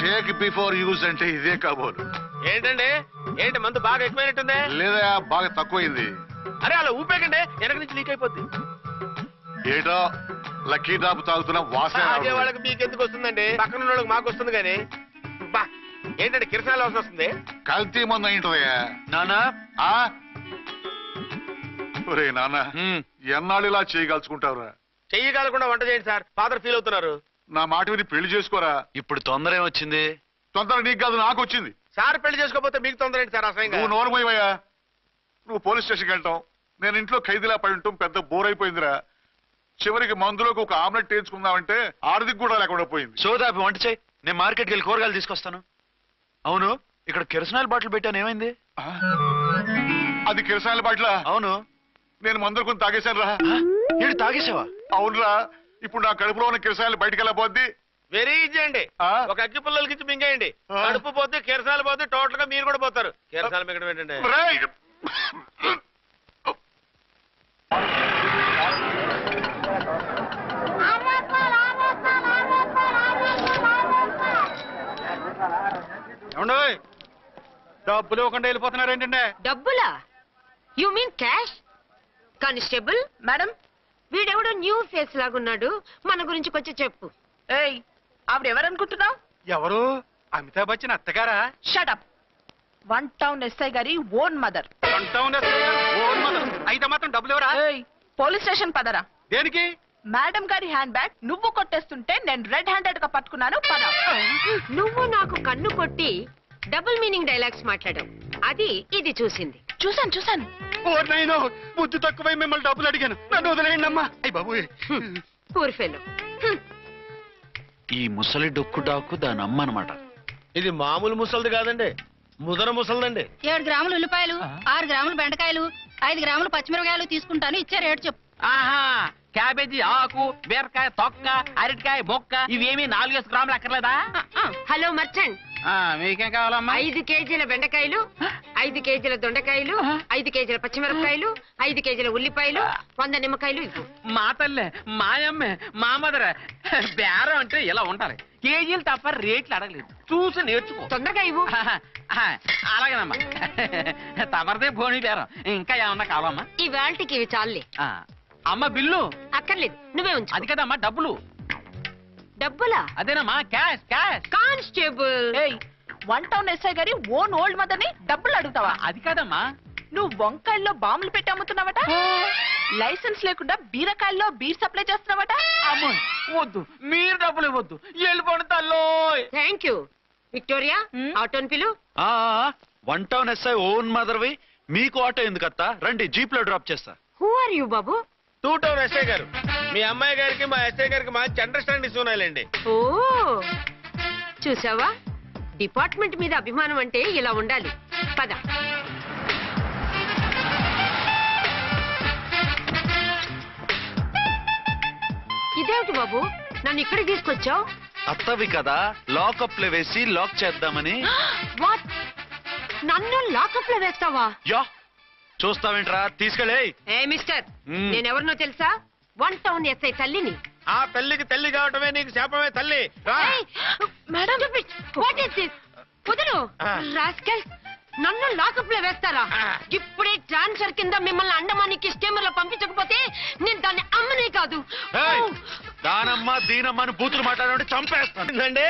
Sheikh before use అంటే ఇదే కాబోలు. ఏంటండి ఏంటి మందు బాగా ఎక్కువైనట్టుంది? లేదా బాగా తక్కువైంది. అరే అలా ఊపేకండి వెనక నుంచి లీక్ అయిపోద్ది. ఏటో లక్కీ డ్రాప్ తాగుతున్న వాసన అదే వాళ్ళకి మీకు ఎందుకు వస్తుందండి, పక్కన ఉన్న వాళ్ళకి మాకు వస్తుంది. కానీ బా ఏంటంటే కిరసనాలు అవసరం వస్తుంది. కల్తీ మందు అయింటదయ్యా నానా. ఒరే నాన్న, ఎన్నాళ్ళు ఇలా చేయగలుచుకుంటావురా? చెయ్యగలకుండా వంట చేయండి సార్, ఫాదర్ ఫీల్ అవుతున్నారు. నా మాట విని పెళ్లి చేసుకోరా. ఇప్పుడు తొందర ఏమొచ్చింది? తొందర నీకు కాదు, నాకు వచ్చింది. సార్ పెళ్లి చేసుకోకపోతే మీకు తొందర ఏంటి సార్? అసలు నువ్వు నోరుమోయ్యా. నువ్వు పోలీస్ స్టేషన్కి వెళ్తాం, నేను ఇంట్లో ఖైదీలా పడి ఉంటాం. పెద్ద బోర్ అయిపోయిందిరా. చివరికి మందులోకి ఒక ఆమ్లెట్ వేయించుకుందామంటే ఆర్థిక కూడా లేకుండా పోయింది. సోదాపి వంట చేయి, నేను మార్కెట్కి వెళ్ళి కూరగాయలు తీసుకొస్తాను. అవును, ఇక్కడ కిరసనాయిల్ బాటిల్ పెట్టాను, ఏమైంది? అది కిరసనాయిల్ బాటిల్? అవును. నేను మందులు కొని తాగేశాను రా. ఏంటి తాగేసావా? అవునురా. ఇప్పుడు నా కడుపులో ఉన్న కిరసనాయిల్ బయటికి వెళ్ళబోద్ది. వెరీ ఈజీ అండి, ఒక అగ్గి పుల్లలకి ఇచ్చి మింగేయండి. కడుపు పోతే కిరసాలు పోతే టోటల్ గా మీరు కూడా పోతారు. కిరసాలు మింగడం ఏంటండి? డబ్బులు ఇవ్వకుండా వెళ్ళిపోతున్నారు ఏంటంటే? డబ్బులా? You mean cash? Constable madam, వీడెవడో న్యూ ఫేస్ లాగున్నాడు, మన గురించి కొంచెం చెప్పు. ఏయ్, ఆవిడెవరనుకుంటున్నావు? ఎవరు? అమితాబ్ బచ్చన్ అత్తగారా? షటప్. 1 టౌన్ ఎస్ఐ గారి ఓన్ మదర్. అయితే మాత్రం డబ్బులు ఎవరా? పోలీస్ స్టేషన్ పదరా. దేనికి? మేడం గారి హ్యాండ్ బ్యాగ్ నువ్వు కొట్టేస్తుంటే నేను రెడ్ హ్యాండెడ్ గా పట్టుకున్నాను. పద. నువ్వు నాకు కన్ను కొట్టి డబుల్ మీనింగ్ డైలాగ్స్ మాట్లాడావు, అది ఇది చూసింది. చూసాను. బుద్ధి తక్కువై మిమ్మల్ని డబ్బులు అడిగాను, నన్ను వదిలేయండి అమ్మా. అయ్యి బాబు, పూర్ ఫెలో. ఈ ముసలి డొక్కు డాకు దాని అమ్మ అనమాట. ఇది మామూలు ముసలిది కాదండి, ముదర ముసలిదండి. 7 గ్రాములు ఉల్లిపాయలు, 6 గ్రాములు బెండకాయలు, 5 గ్రాములు పచ్చిమిరపకాయలు తీసుకుంటాను. ఇచ్చే రేటు చెప్పు. ఆహా, క్యాబేజీ ఆకు, బీరకాయ తొక్క, అరటికాయ బొక్క, ఇవేమి 4 గ్రాములు అక్కర్లేదా? హలో మర్చెంట్, మీకేం కావాలమ్మా? 5 కేజీల బెండకాయలు, 5 కేజీల దొండకాయలు, 5 కేజీల పచ్చిమిరపకాయలు, 5 కేజీల ఉల్లిపాయలు, 100 నిమ్మకాయలు ఇవ్వు. మా తల్లే, మాయమ్మే, మా మదర. బేరం అంటే ఇలా ఉండాలి, కేజీలు తప్ప రేట్లు అడగలేదు, చూసి నేర్చుకో. తొందరగా ఇవ్వు. అలాగేనమ్మా, తమరిదే భోని బేరం. ఇంకా ఏమన్నా కావాలమ్మా? ఈ వేల్టికి ఇవి చాలే. అమ్మ బిల్లు అక్కర్లేదు, నువ్వే ఉంచు. అది కదమ్మా డబ్బులు. డబ్బులా? అదేనమ్మా, cash cash. Constable, 1 town SI గారి ఓన్ ఓల్డ్ మదర్ ని డబ్బులు అడుగుతావా? అది కదమ్మా. నువ్వు వంకాయల్లో బాంబులు పెట్టి అమ్ముతున్నావట, లైసెన్స్ లేకుండా బీరకాయల్లో బీర్ సప్లై చేస్తున్నావట. అమ్మో వద్దు, మీరు డబ్బులు ఇవ్వద్దు, వెళ్ళిపోండి తల్లో. Thank you. విక్టోరియా, ఆటోన్ పిలు. 1 టౌన్ ఎస్ఐ ఓన్ మదర్వి, మీకు ఆటో ఎందుకత్తా? రండి, జీప్ లో డ్రాప్ చేస్తా. హూ ఆర్ యూ బాబు? 2 టౌన్ ఎస్ఐ గారు, మీ అమ్మాయి గారికి మా ఎస్ఐ గారికి మంచి అండర్స్టాండింగ్ ఉన్నాయండి. ఓ చూసావా, డిపార్ట్మెంట్ మీద అభిమానం అంటే ఇలా ఉండాలి. పద. ఇదేమిటి బాబు, నన్ను ఇక్కడికి తీసుకొచ్చావు? అత్తవి కదా, లాకప్ లో వేసి లాక్ చేద్దామని. వాట్? నన్ను లాకప్ లో వేస్తావా? యా, చూస్తావేంట్రా, తీసుకెళ్ళే. ఏ మిస్టర్, నేనెవరినో తెలుసా? 1 టౌన్ ఎస్ఐ తల్లిని. ఆ తల్లికి తల్లి కావటమే నీకు శాపమే తల్లి. కుదురు రాస్కల్, నన్ను లాకప్ లో వేస్తారా? ఇప్పుడే ట్రాన్స్ఫర్ కింద మిమ్మల్ని అండమానికి స్టీమర్ లో పంపించకపోతే నేను దాన్ని అమ్మనే కాదు. దానమ్మ దీనమ్మని బూతులు మాట్లాడే చంపేస్తానండి.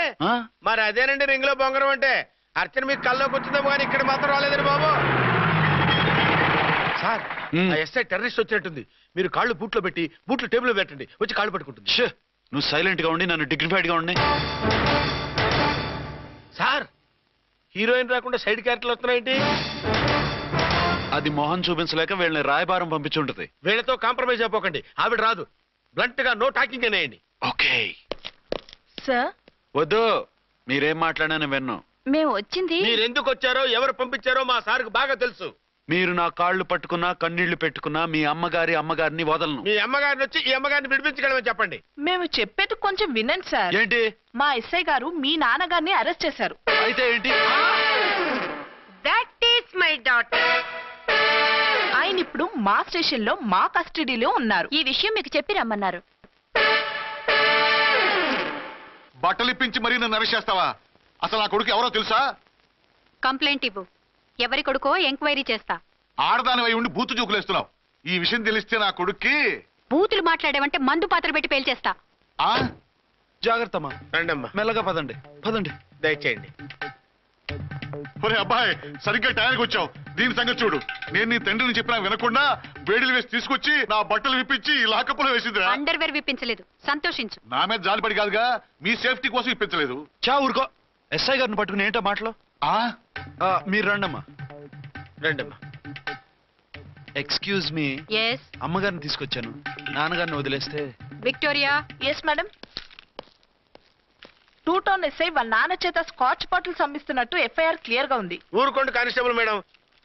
మరి అదేనండి రింగ్ లో బొంగరం అంటే. అర్చన మీకు కల్లోకి వచ్చిందేమో కానీ ఇక్కడ మాత్రం రాలేదండి బాబు. సార్, ఎస్ఐ టెర్రరిస్ట్ వచ్చినట్టుంది. మీరు కాళ్ళు బూట్లో పెట్టి బూట్లు టేబుల్ లో పెట్టండి, వచ్చి కాళ్ళు పట్టుకుంటుంది. నువ్వు సైలెంట్ గా ఉండి, నన్ను డిగ్నిఫైడ్ గా ఉండి. సార్, హీరోయిన్ రాకుండా సైడ్ క్యారెక్టర్లు వస్తున్నాయేంటి? అది మొహం చూపించలేక వీళ్ళని రాయబారం పంపించుంటది. వీళ్ళతో కాంప్రమైజ్ అయిపోకండి, ఆవిడ రాదు. బ్లంట్ గా నో టాకింగ్ అనేయండి. Okay sir. వద్దు, మీరేం మాట్లాడానని విన్ను. మేము వచ్చింది. మీరెందుకు వచ్చారో ఎవరు పంపించారో మా సార్కు బాగా తెలుసు. మీరు నా కాళ్ళు పట్టుకున్నా, కన్నీళ్లు పెట్టుకున్నా మీ అమ్మగారిని వదలను. మీ అమ్మగారిని వచ్చి ఈ అమ్మగారిని విడిపించగలమని చెప్పండి. మేము చెప్పేది కొంచెం వినండి సార్. ఏంటి? మా ఎస్ఐ గారు మీ నాన్నగారిని అరెస్ట్ చేశారు. అయితే ఏంటి? That is my daughter. ఆయన ఇప్పుడు మా స్టేషన్ లో మా కస్టడీలో ఉన్నారు. ఈ విషయం మీకు చెప్పి రమ్మన్నారు. బట్టలిప్పించి మరీ నన్ను అరెస్ట్ చేస్తావా? అసలు నా కొడుకు ఎవరో తెలుసా? కంప్లైంట్ ఇవ్వు. ఎవరి కొడుకో ఎంక్వైరీ చేస్తా. ఆడదాని అయి ఉండి బూతు చూకులేస్తున్నావు. ఈ విషయం తెలిస్తే నా కొడుక్కి బూతులు మాట్లాడేవంటే మందు పాత్ర పెట్టి పేల్చేస్తా. ఆ జాగ్రత్త అమ్మా. రండమ్మా, మెల్లగా పదండి పదండి. దయచేయండి. ఒరే అబ్బాయి, సరిగ్గా టయానికి వచ్చావు. దీని సంగతి చూడు. నేను నీ తండ్రిని చెప్పినా వినకుండా వేడిలు వేసి తీసుకొచ్చి నా బట్టలు విప్పించి లాకప్పులో వేసిందిరా. అండర్వేర్ విప్పించలేదు, సంతోషించు. నా మీద జాలిపడి కాదుగా, మీ సేఫ్టీ కోసం ఇప్పించలేదు. చా ఊరుకో. ఎస్ఐ గారిని పట్టుకుని ఏంటో మాటలు. మీరు రండమ్మా. రండమ్మా. Excuse me. ఎస్ అమ్మగారిని తీసుకొచ్చాను. నాన్నగారిని వదిలేస్తే. Victoria. Yes madam. 2 town SI వాళ్ళ నాన్న చేత స్కాచ్ బాటిల్స్ అమ్మిస్తున్నట్టు ఎఫ్ఐఆర్ క్లియర్ గా ఉంది. ఊరుకోండి కానిస్టేబుల్ మేడం.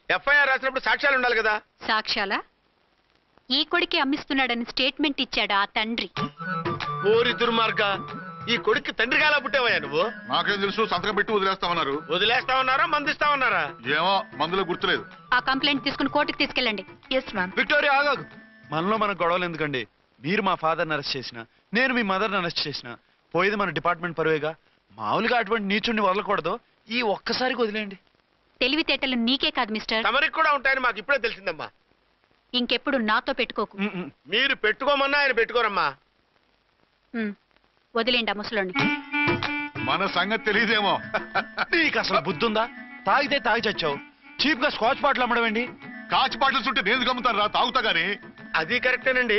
ఎఫ్ఐఆర్ రాసినప్పుడు సాక్ష్యాలు ఉండాలి కదా. సాక్ష్యాలా? ఈ కొడుకే అమ్మిస్తున్నాడని స్టేట్మెంట్ ఇచ్చాడు ఆ తండ్రి. ఓరి దుర్మార్గ, ఈ కొడుక్కి తండ్రిగా ఎలా పుట్టావయ్యా నువ్వు? నాకేం తెలుసు, సంతకం పెట్టి వదిలేస్తామన్నారు. వదిలేస్తామన్నారా మందిస్తామన్నారా? ఏమో, మందులో గుర్తులేదు. ఆ కంప్లైంట్ తీసుకుని కోర్టుకు తీసుకెళ్ళండి. Yes ma'am. విక్టోరియా ఆగాగు. మనలో మన గొడవలు ఎందుకండి? మీరు మా ఫాదర్ని అరెస్ట్ చేసిన, నేను మీ మదర్ని అరెస్ట్ చేసిన, పోయేది మన డిపార్ట్మెంట్ పరువేగా. మామూలుగా అటువంటి నీచుడిని వదలకూడదు. ఈ ఒక్కసారికి వదిలేయండి. తెలివితేటలు నీకే కాదు మిస్టర్, తమరికి కూడా ఉంటాయని మాకు ఇప్పుడే తెలిసిందమ్మా. ఇంకెప్పుడు నాతో పెట్టుకోకు. మీరు పెట్టుకోమన్నా ఆయన పెట్టుకోరమ్మా. వదిలేండి ఆ ముసలోని. మన సంగతి తెలియదేమో. నీకు అసలు బుద్ధుందా? తాగితే తాగి చచ్చావు. చీప్ గా స్కాచ్ బాటిల్ అమ్మడమేంటి? కాచి బాటిల్స్ ఉంటే నేను గమ్ముతాను రా, తాగుతా గాని. అది కరెక్టేనండి.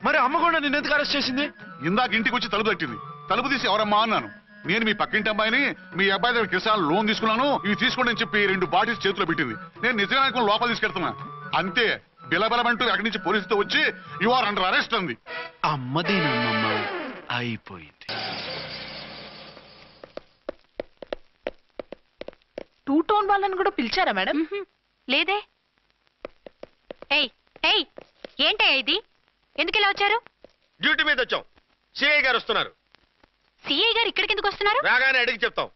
మరి అమ్మ కూడా నిన్ను ఎందుకు అరెస్ట్ చేసింది? ఇందాక ఇంటికి వచ్చి తలుపు తట్టింది. తలుపు తీసి ఎవరమ్మా అన్నాను. నేను మీ పక్కింటి అమ్మాయిని, మీ అబ్బాయి దగ్గర కిసాన్ లోన్ తీసుకున్నాను, ఇవి తీసుకోండి అని చెప్పి 2 బాటిల్స్ చేతిలో పెట్టింది. నేను నిజంగా అనుకుని లోపల తీసుకెళ్తున్నా. అంతే, బిలబలమంటూ అక్కడి నుంచి పోలీసుతో వచ్చి యు ఆర్ అండర్ అరెస్ట్ అంది. అమ్మదేనమ్మమ్మ అయిపోయింది. 2 టౌన్ వాళ్ళని కూడా పిలిచారా మేడం? లేదే. ఏయ్ ఏయ్, ఏంటయ్యా ఇది? ఎందుకు ఇలా వచ్చారు? డ్యూటీ మీద వచ్చాం. సిఐ గారు వస్తున్నారు. సిఐ గారు ఇక్కడికి ఎందుకు వస్తున్నారు? రాగానే అడిగి చెప్తాం.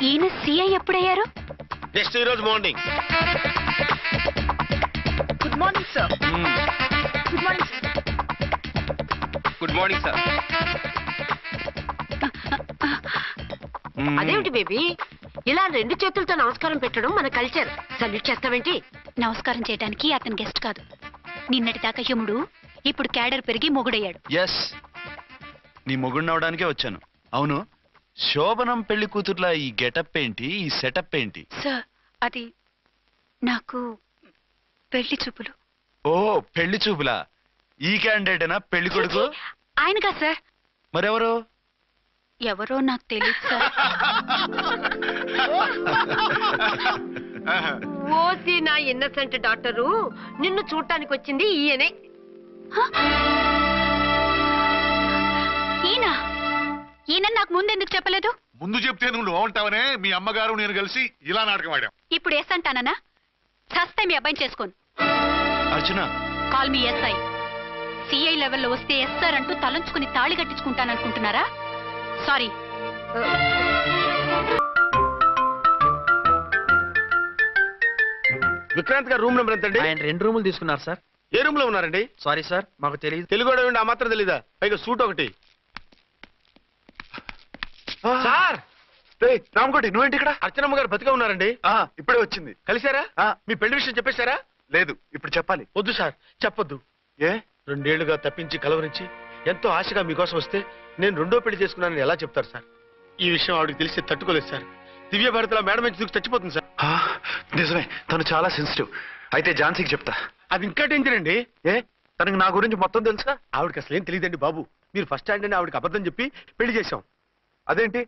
ఈయన సిఐ ఎప్పుడయ్యారు? నెక్స్ట్ ఈ రోజు morning. Good morning sir. Good morning sir. Good morning sir. అదేమిటి బేబీ, ఇలా 2 చేతులతో నమస్కారం పెట్టడం మన కల్చర్. సల్యూట్ చేస్తావేంటి? నమస్కారం చేయడానికి అతని గెస్ట్ కాదు. నిన్నటి దాకా యముడు, ఇప్పుడు క్యాడర్ పెరిగి మొగుడయ్యాడు. ఎస్, నీ మొగుడినవడానికే వచ్చాను. అవును, శోభనం పెళ్లి కూతుర్లా ఈ గెటప్ ఏంటి, ఈ సెటప్ ఏంటి? సార్, అది నాకు పెళ్లి చూపులు. ఓ, పెళ్లి చూపులా? ఈ క్యాండిడేటేనా పెళ్లి కొడుకు? ఆయన కాదు సార్. మరెవరు? ఎవరో నాకు తెలియదు సార్. ఓసి నా ఇన్నసెంట్ డాక్టరు, నిన్ను చూడటానికి వచ్చింది ఈయనే. ఈయన నాకు ముందెందుకు చెప్పలేదు? ముందు చెప్తే నువ్వు బాగుంటావనే మీ అమ్మగారు నేను కలిసి ఇలా నాటకం ఆడాం. ఇప్పుడు ఎస్ అంటానా? చస్తే మీ అబ్బాయిని చేసుకోను. అర్చన, కాల్ మీ ఎస్ఐ. సిఐ లెవెల్లో వస్తే ఎస్ఆర్ అంటూ తలంచుకుని తాళి కట్టించుకుంటాననుకుంటున్నారా? సారీ. విక్రాంత్ గారు రూమ్ నెంబర్ ఎంతండి? ఆయన 2 రూములు తీసుకున్నారు సార్. ఏ రూమ్ లో ఉన్నారండి? సారీ సార్, మాకు తెలియదు. తెలుగు ఆ మాత్రం తెలీదా? పైగా సూట్ ఒకటి. సార్ రామకోటి, నువ్వేంటి ఇక్కడ? అర్చనమ్మ గారు బతిగా ఉన్నారండి. ఇప్పుడే వచ్చింది. కలిసారా? మీ పెళ్లి విషయం చెప్పేశారా? లేదు, ఇప్పుడు చెప్పాలి. వద్దు సార్, చెప్పొద్దు. ఏ? 2 ఏళ్లుగా తప్పించి కలవరించి ఎంతో ఆశగా మీకోసం వస్తే నేను 2వ పెళ్లి చేసుకున్నానని ఎలా చెప్తారు సార్? ఈ విషయం ఆవిడకి తెలిసి తట్టుకోలేదు సార్. దివ్య భారతిలో మేడం నుంచి దూకి చచ్చిపోతుంది సార్. నిజమే, తను చాలా సెన్సిటివ్. అయితే ఝాన్సీకి చెప్తా. అది ఇంకా డేంజర్ అండి. ఏ, తనకి నా గురించి మొత్తం తెలుసా? ఆవిడకి అసలు ఏం తెలియదండి బాబు. మీరు ఫస్ట్ హ్యాండ్ అని ఆవిడకి అబద్ధం చెప్పి పెళ్లి చేశాం. అదేంటి,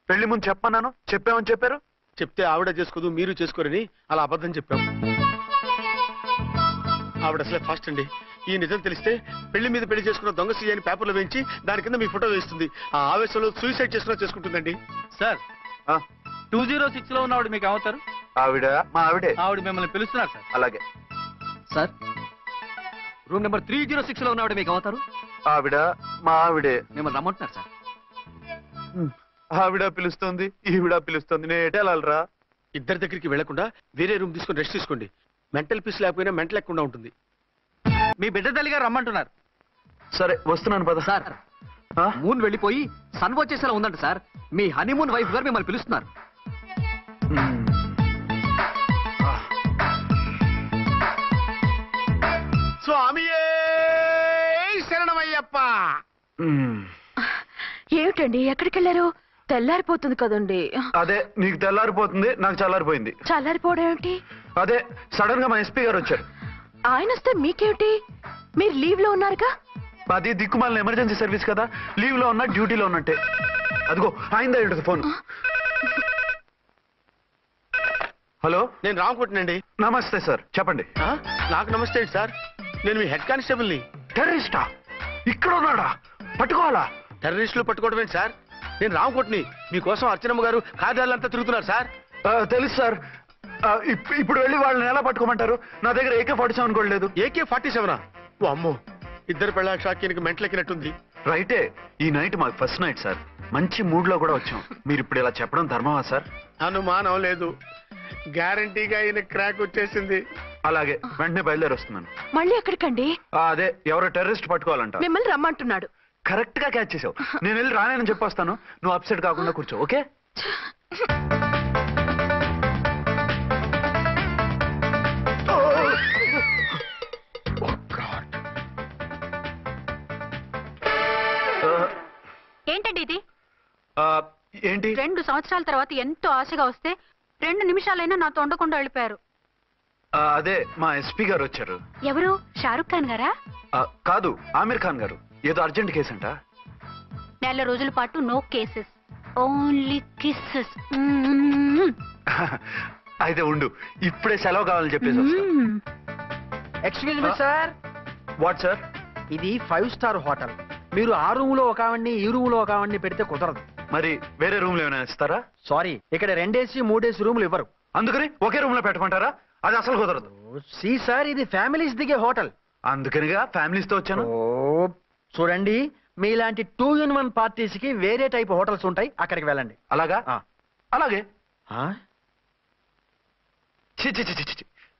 పెళ్లి ముందు చెప్పన్నాను, చెప్పామని చెప్పారు. చెప్తే ఆవిడ చేసుకోదు, మీరు చేసుకోరని అలా అబద్ధం చెప్పాం. ఆవిడ అసలే ఫాస్ట్ అండి. ఈ నిజం తెలిస్తే పెళ్లి మీద పెళ్లి చేసుకున్న దొంగ సీ అని పేపర్లో వేయించి దాని కింద మీ ఫోటో వేస్తుంది. ఆ ఆవేశంలో సూసైడ్ చేసుకుంటుందండి. సార్, 206 లో ఉన్నవాడు మీకు అవుతారు. ఆవిడ మా ఆవిడే. ఆవిడ మిమ్మల్ని పిలుస్తున్నారు సార్. అలాగే సార్, రూమ్ నెంబర్ 306 లో ఉన్నవాడు మీకు అవుతారు. ఆవిడ మా ఆవిడే. మిమ్మల్ని రమ్మంటున్నారు సార్. ఆవిడ పిలుస్తుంది, ఈవిడ పిలుస్తుంది, నేను ఎటు వెళ్ళాలిరా? ఇద్దరి దగ్గరికి వెళ్లకుండా వేరే రూమ్ తీసుకొని రెస్ట్ తీసుకోండి. మెంటల్ పీస్ లేకపోయినా మెంటల్ లేకుండా ఉంటుంది. మీ బిడ్డ తల్లి గారు రమ్మంటున్నారు. సరే వస్తున్నాను పద. సార్ మూన్ వెళ్ళిపోయి సన్ వచ్చేసేలా ఉందంట సార్. మీ హనీమూన్ వైఫ్ గారు మిమ్మల్ని పిలుస్తున్నారు. స్వామియే శరణమయ్యప్ప. ఏమిటండి ఎక్కడికి వెళ్ళారు? తెల్లారిపోతుంది కదండి. అదే నీకు తెల్లారిపోతుంది, నాకు చల్లారిపోయింది. చల్లారిపోవడం ఏమిటి? అదే సడన్ గా మా ఎస్పీ గారు వచ్చారు. ఆయన వస్తే మీకేమిటి? మీరు లీవ్ లో ఉన్నారుగా. అది దిక్కుమాలిన ఎమర్జెన్సీ సర్వీస్ కదా, లీవ్ లో ఉన్నా డ్యూటీలో ఉన్నట్టే. అదిగో ఆయన ఫోన్. హలో, నేను రామకోటనండి. నమస్తే సార్, చెప్పండి. నాకు నమస్తే అండి సార్. నేను మీ హెడ్ కానిస్టేబుల్ని. టెర్రరిస్టా? ఇక్కడ ఉన్నాడా? పట్టుకోవాలా? టెర్రరిస్టులు పట్టుకోవడమే సార్. నేను రామకోటని. మీకోసం అర్చనమ్మ గారు కార్యాలంతా తిరుగుతున్నారు సార్. తెలుసు సార్. ఇప్పుడు వెళ్ళి వాళ్ళని ఎలా పట్టుకోమంటారు? నా దగ్గర AK-47 కూడా లేదు. AK-47? ఓ అమ్మో, ఇద్దరు పెళ్ళ షాకీనికి మెంటలెక్కినట్టుంది. రైటే, ఈ నైట్ మాకు ఫస్ట్ నైట్ సార్. మంచి మూడ్ లో కూడా వచ్చాం. మీరు ఇప్పుడు ఇలా చెప్పడం ధర్మమా సార్? అనుమానం లేదు, గ్యారంటీగా ఈయన క్రాక్ వచ్చేసింది. అలాగే, వెంటనే బయలుదేరి వస్తున్నాను. మళ్ళీ ఎక్కడికండి? అదే ఎవరో టెర్రరిస్ట్ పట్టుకోవాలంట. మిమ్మల్ని రమ్మంటున్నాడు. కరెక్ట్ గా క్యాచ్ చేసావు. నేను వెళ్ళి రానని చెప్పొస్తాను, నువ్వు అప్సెట్ కాకుండా కూర్చో, ఓకే? ఏంటండి ఇది? ఏంటి? 2 సంవత్సరాల తర్వాత ఎంతో ఆశగా వస్తే 2 నిమిషాలైనా నాతో ఉండకుండా వెళ్ళిపోయారు. అదే మా ఎస్పీ గారు వచ్చారు. ఎవరు? షారుఖ్ ఖాన్ గారా? కాదు, ఆమిర్ ఖాన్ గారు. ఏదో అర్జెంట్ కేసు అంట. 4 రోజుల పాటు నో కేసెస్, ఓన్లీ కిస్సెస్. అయితే ఉండు, ఇప్పుడే సెలవు కావాలని చెప్పేసి. Excuse me sir. What sir? ఇది 5 స్టార్ హోటల్. మీరు ఆ రూమ్ లో ఒక ఆవిడ్ని, ఈ రూమ్ లో ఒక ఆవిడ్ని పెడితే కుదరదు. మరి వేరే రూమ్ లో ఏమైనా ఇస్తారా? సారీ, ఇక్కడ 2 AC 3 AC రూములు ఇవ్వరు. అందుకని ఒకే రూమ్ లో పెట్టమంటారా? అది అసలు కుదరదు. సి సార్, ఇది ఫ్యామిలీస్ దిగే హోటల్. అందుకనిగా ఫ్యామిలీస్ తో వచ్చాను. చూడండి, మీలాంటి 2-in-1 పార్టీస్ కి వేరే టైప్ హోటల్స్ ఉంటాయి, అక్కడికి వెళ్ళండి. అలాగా? అలాగే. ఆ?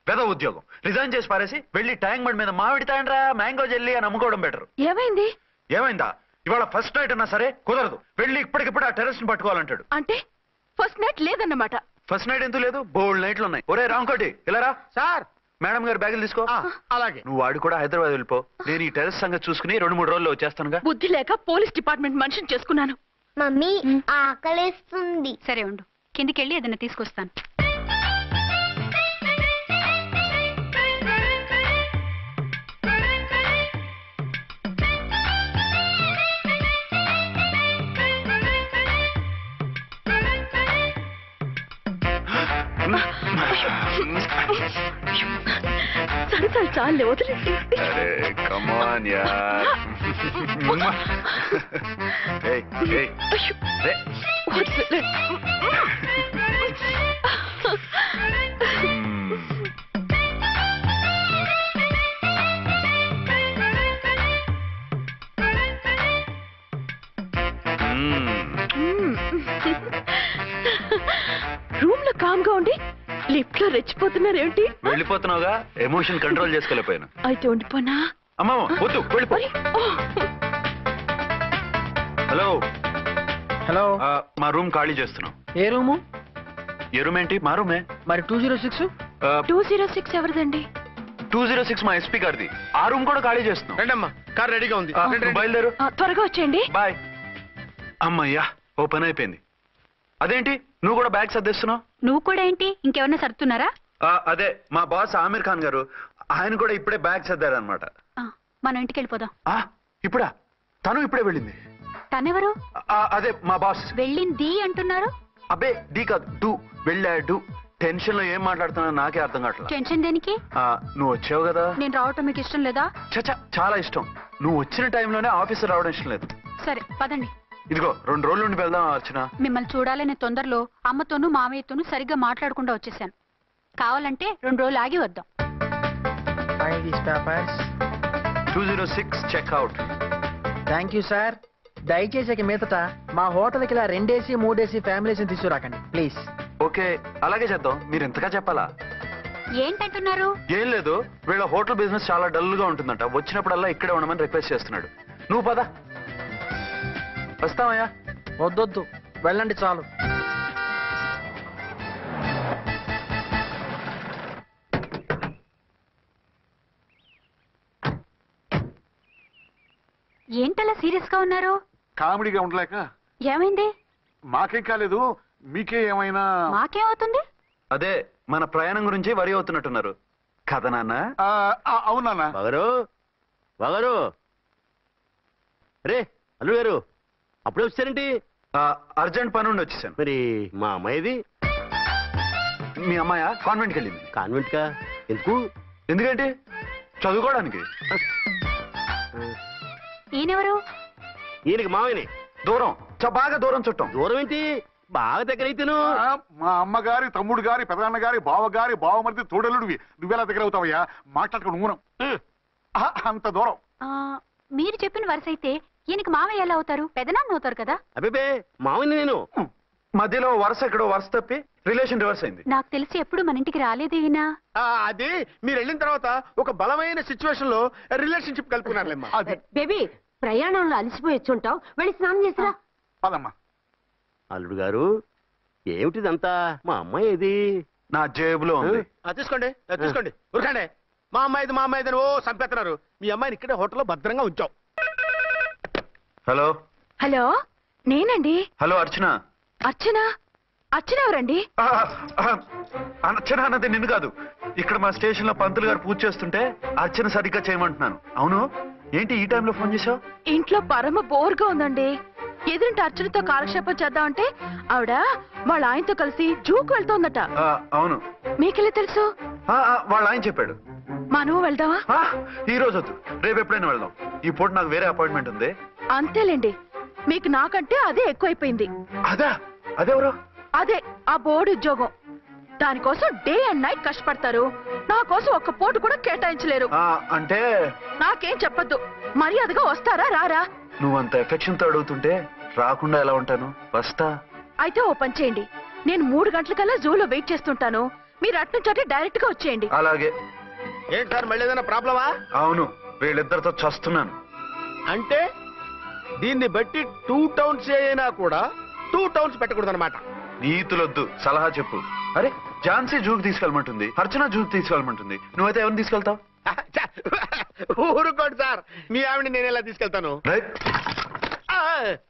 పెద్ద ఉద్యోగం రిజైన్ చేసి పారేసి వెళ్ళి ట్యాంక్ బండ్ మీద మామిడి తాండ్రా మ్యాంగో జెల్లీ అని అమ్ముకోవడం బెటర్. ఏమైంది? ఏమైందా? ఇవాళ ఫస్ట్ నైట్ అన్నా సరే కుదరదు. వెళ్ళి ఇప్పటికిప్పుడు ఆ టెర్రస్ ని పట్టుకోవాలంటాడు. అంటే ఫస్ట్ నైట్ లేదన్నమాట. ఫస్ట్ నైట్ ఎందుకు లేదు? బోల్డ్ నైట్లు ఉన్నాయి. ఒరే రాంకోటి, ఇలా రా. సార్, మేడం గారు బ్యాగులు తీసుకో. అలాగే. నువ్వు వాడు కూడా హైదరాబాద్ వెళ్ళిపో. నేను ఈ టెర్రస్ సంగతి చూసుకుని 2-3 రోజుల్లో వచ్చేస్తానుగా. బుద్ధి లేక పోలీస్ డిపార్ట్మెంట్ మనిషిని చేసుకున్నాను. మమ్మీ ఆకలేస్తుంది. సరే ఉండు, కిందికెళ్ళి ఏదైనా తీసుకొస్తాను. సరే చాలే, వదిలేండి. అరే కమాన్ యార్. ఏయ్ ఏయ్ రే. రూమ్ లో కామ్ గా ఉండి లిఫ్ట్ లో రెచ్చిపోతున్నారేంటి? వెళ్ళిపోతున్నావుగా, ఎమోషన్ కంట్రోల్ చేసుకోలేకపోయాను. అయితే ఉండిపోనా? అమ్మా వద్దు, వెళ్ళిపో. హలో హలో, మా రూమ్ ఖాళీ చేస్తున్నాం. ఏ రూము? ఏ రూమ్ ఏంటి? మా రూమే. మరి 206? 206 ఎవరిదండి? 206 మా ఎస్పీ గారిది. ఆ రూమ్ కూడా ఖాళీ చేస్తున్నాం. రండమ్మా, కార్ రెడీగా ఉంది. నువ్వు బయలుదేరు. త్వరగా వచ్చేయండి. బాయ్. అమ్మయ్యా, ఓ పని అయిపోయింది. అదేంటి నువ్వు కూడా బ్యాగ్ సర్దేస్తున్నావు? నువ్వు కూడా ఏంటి, ఇంకెవరన్నా సర్దుతున్నారా? అదే మా బాస్ ఆమిర్ ఖాన్ గారు, ఆయన కూడా ఇప్పుడే బ్యాగ్ సర్దారనమాట. మనం ఇంటికి వెళ్ళిపోదాం. ఇప్పుడా? తను ఇప్పుడే వెళ్ళింది. తనెవరు? అదే మా బాస్. వెళ్ళింది అంటున్నారు. అబ్బే డీ కాదు, డూ. వెళ్ళాడు. టెన్షన్ లో ఏం మాట్లాడుతున్నా నాకే అర్థం కావట్లేదు. టెన్షన్ దేనికి? నువ్వు వచ్చావు కదా. నేను రావటం మీకు ఇష్టం లేదా? చచ్చా, చాలా ఇష్టం. నువ్వు వచ్చిన టైంలోనే ఆఫీసర్ రావడం ఇష్టం లేదు. సరే పదండి. ఇదిగో 2 రోజుల నుండి వెళ్దాం అర్చన. మిమ్మల్ని చూడాలనే తొందరలో అమ్మతోనూ మామయ్యతోనూ సరిగ్గా మాట్లాడకుండా వచ్చేసాను. కావాలంటే 2 రోజులు ఆగి వద్దాం. 206 చెక్అవుట్. Thank you sir. దయచేసి ఇక మీదట మా హోటల్కి ఇలా 2 AC 3 AC ఫ్యామిలీస్ తీసుకురాకండి ప్లీజ్. ఓకే, అలాగే చేద్దాం. మీరు ఎంతగా చెప్పాలా? ఏంటంటున్నారు? ఏం లేదు, వీళ్ళ హోటల్ బిజినెస్ చాలా డల్ గా ఉంటుందంట. వచ్చినప్పుడల్లా ఇక్కడే ఉండమని రిక్వెస్ట్ చేస్తున్నాడు. నువ్వు పద. వస్తావయ్యా? వద్దొద్దు, వెళ్ళండి చాలు. ఏంటలా సీరియస్ గా ఉన్నారు? కామెడీగా ఉండలేక. ఏమైంది? మాకేం కాలేదు, మీకే ఏమైనా? మాకేమవుతుంది? అదే మన ప్రయాణం గురించి వరి అవుతున్నట్టున్నారు కదా నాన్న? అవునా? బాగారు రే అల్లు గారు, అప్పుడే వచ్చారేంటి? అర్జెంట్ పని ఉండి వచ్చేసాను. మరి మా అమ్మాయిది? మీ అమ్మాయ కాన్వెంట్కి వెళ్ళింది. కాన్వెంట్ కా? ఎందుకు? ఎందుకంటే చదువుకోవడానికి. ఈయనెవరు? ఈయనకి మామయ్యని. దూరం, బాగా దూరం చుట్టం. దూరం ఏంటి, బాగా దగ్గర అయితేను. మా అమ్మగారి తమ్ముడు గారి పెదనాన్న గారి బావ గారి బావమరిది తోడలుడివి. నువ్వెలా దగ్గర అవుతావయ్యా? మాట్లాడుకుని ఊనం. అంత దూరం. మీరు చెప్పిన వరుస అయితే ఈయనకి మామయ్య ఎలా అవుతారు? పెదనాన్న అవుతారు కదా. అబ్బే మామయ్యని నేను. మధ్యలో వరుస ఎక్కడో వరుస తప్పి రిలేషన్ రివర్స్ అయింది. నాకు తెలిసి ఎప్పుడు మన ఇంటికి రాలేదు ఈయన. అది మీరు వెళ్ళిన తర్వాత ఒక బలమైన సిచ్యువేషన్ లో రిలేషన్షిప్ కలుపుకున్నారులేమ్మా. బేబీ, ప్రయాణంలో అలసిపోయి వచ్చుంటావు, వెళ్ళి స్నానం చేసిరా. పదమ్మా. అల్లుడు గారు, ఏమిటిదంతా? మా అమ్మాయి ఏది? నా జేబులో ఉంది. తీసుకోండి తీసుకోండి, ఉరకండి. మా అమ్మాయిది ఓ సంపేస్తున్నారు. మీ అమ్మాయిని ఇక్కడే హోటల్లో భద్రంగా ఉంచాం. హలో. హలో, నేనండి. హలో అర్చన. అర్చన? అర్చన ఎవరండి? అర్చన అన్నది నిన్ను కాదు. ఇక్కడ మా స్టేషన్ లో పంతులు గారు పూజ చేస్తుంటే అర్చన సరిగ్గా చేయమంటున్నాను. అవును, ఏంటి ఈ టైంలో ఫోన్ చేశావు? ఇంట్లో పరమ బోర్గా ఉందండి. ఎదురింటి అర్చనతో కాలక్షేపం చేద్దామంటే ఆవిడ వాళ్ళ ఆయనతో కలిసి జూకు వెళ్తోందట. అవును. మీకెళ్ళి తెలుసు? వాళ్ళ ఆయన చెప్పాడు. మనం వెళ్దామా? ఈ రోజు వద్దు, రేపు ఎప్పుడైనా వెళ్దాం. ఈ పూట నాకు వేరే అపాయింట్మెంట్ ఉంది. అంతేలేండి, మీకు నాకంటే అదే ఎక్కువైపోయింది. అదెవరు? అదే ఆ బోర్డు ఉద్యోగం. దానికోసం డే అండ్ నైట్ కష్టపడతారు. నా కోసం ఒక్క పోటు కూడా కేటాయించలేరు. అంటే నాకేం చెప్పొద్దు, మర్యాదగా వస్తారా రారా? నువ్వంత ఎఫెక్షన్ తో అడుగుతుంటే రాకుండా ఎలా ఉంటాను? వస్తా. అయితే ఓ పని చేయండి, నేను 3 గంటలకల్లా జూలో వెయిట్ చేస్తుంటాను. మీరు అట్నుంచి డైరెక్ట్ గా వచ్చేయండి. అలాగే. ఏంటి సార్, మళ్ళీ ఏదైనా ప్రాబ్లమా? అవును, వీళ్ళిద్దరితో చస్తున్నాను. అంటే దీన్ని బట్టి 2 టౌన్స్ అయినా కూడా 2 టౌన్స్ పెట్టకూడదు అనమాట. నీతులొద్దు, సలహా చెప్పు. అరే, ఝాన్సీ జూకి తీసుకెళ్ళమంటుంది, అర్చన జూకి తీసుకెళ్ళమంటుంది. నువ్వైతే ఎవరిని తీసుకెళ్తావు? ఊరుకోండి సార్, మీ ఆవిడని నేను ఎలా తీసుకెళ్తాను?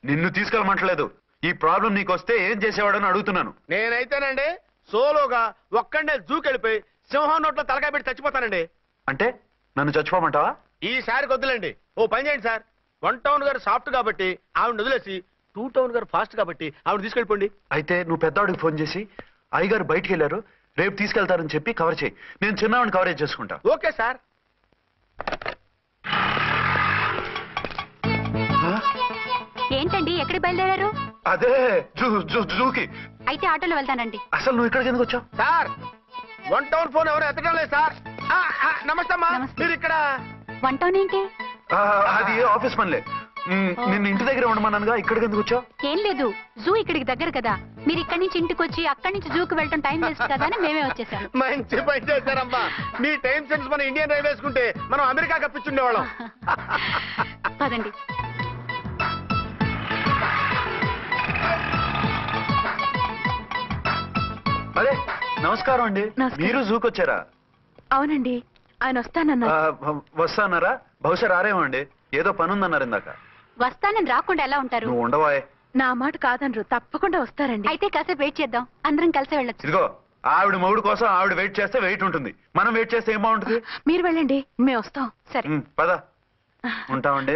నిన్ను తీసుకెళ్ళమంటలేదు. ఈ ప్రాబ్లం నీకు వస్తే ఏం చేసేవాడని అడుగుతున్నాను. నేనైతేనండి సోలోగా ఒక్కడే జూకి వెళ్ళిపోయి సింహం నోట్లో తలకాయ పెట్టి చచ్చిపోతానండి. అంటే నన్ను చచ్చిపోమంటావా? ఈసారి వద్దులండి. ఓ పని చేయండి సార్, 1 టౌన్ గారు సాఫ్ట్ కాబట్టి ఆవిడ వదిలేసి 2 టౌన్ గారు ఫాస్ట్ కాబట్టి ఆవిడ తీసుకెళ్ళిపోండి. అయితే నువ్వు పెద్దవాడికి ఫోన్ చేసి అయ్యగారు బయటికి వెళ్ళారు, రేపు తీసుకెళ్తారని చెప్పి కవర్ చేయి. నేను చిన్నవాడిని కవరేజ్ చేసుకుంటా. Okay sir. ఏంటండి, ఎక్కడికి బయలుదేరారు? అదే జూకి. అయితే ఆటోలో వెళ్తానండి. అసలు నువ్వు ఇక్కడికి ఎందుకు వచ్చావు? సార్, 1 టౌన్ ఫోన్ ఎవరు ఎత్తడం లేదు సార్. నమస్తే అమ్మా. మీరు ఇక్కడ 1 టౌన్ ఏంటి? అది ఆఫీస్ పనిలే. నిన్ను ఇంటి దగ్గర ఉండమన్నానుగా, ఇక్కడికి ఎందుకు వచ్చావు? ఏం లేదు, జూ ఇక్కడికి దగ్గర కదా. మీరు ఇక్కడి నుంచి ఇంటికి వచ్చి అక్కడి నుంచి జూకి వెళ్ళటం టైం వేస్ట్ కదా అని మేమే వచ్చేసాం. మంచి పని చేశారమ్మా. మీ టైం సెన్స్ మన ఇండియన్ రైల్వేస్ కుంటే మనం అమెరికా కప్పించుండేవాళ్ళం. పదండి. అదే, నమస్కారం అండి. నమస్కారం. మీరు జూకి వచ్చారా? అవునండి, ఆయన వస్తానన్నారు. వస్తానారా? బహుశా రారేమో అండి, ఏదో పని ఉందన్నారు ఇందాక. వస్తానని రాకుండా ఎలా ఉంటారు? నువ్వు ఉండవాయ్. నా మాట కాదనరు, తప్పకుండా వస్తారండి. అయితే కాసేపు వెయిట్ చేద్దాం, అందరం కలిసి వెళ్ళొచ్చు. ఇదిగో, ఆవిడ మొగుడు కోసం ఆవిడ వెయిట్ చేస్తే వెయిట్ ఉంటుంది, మనం వెయిట్ చేస్తే ఏం బాగుంటుంది? మీరు వెళ్ళండి, మేము వస్తాం. సరే. పద. ఉంటామండి.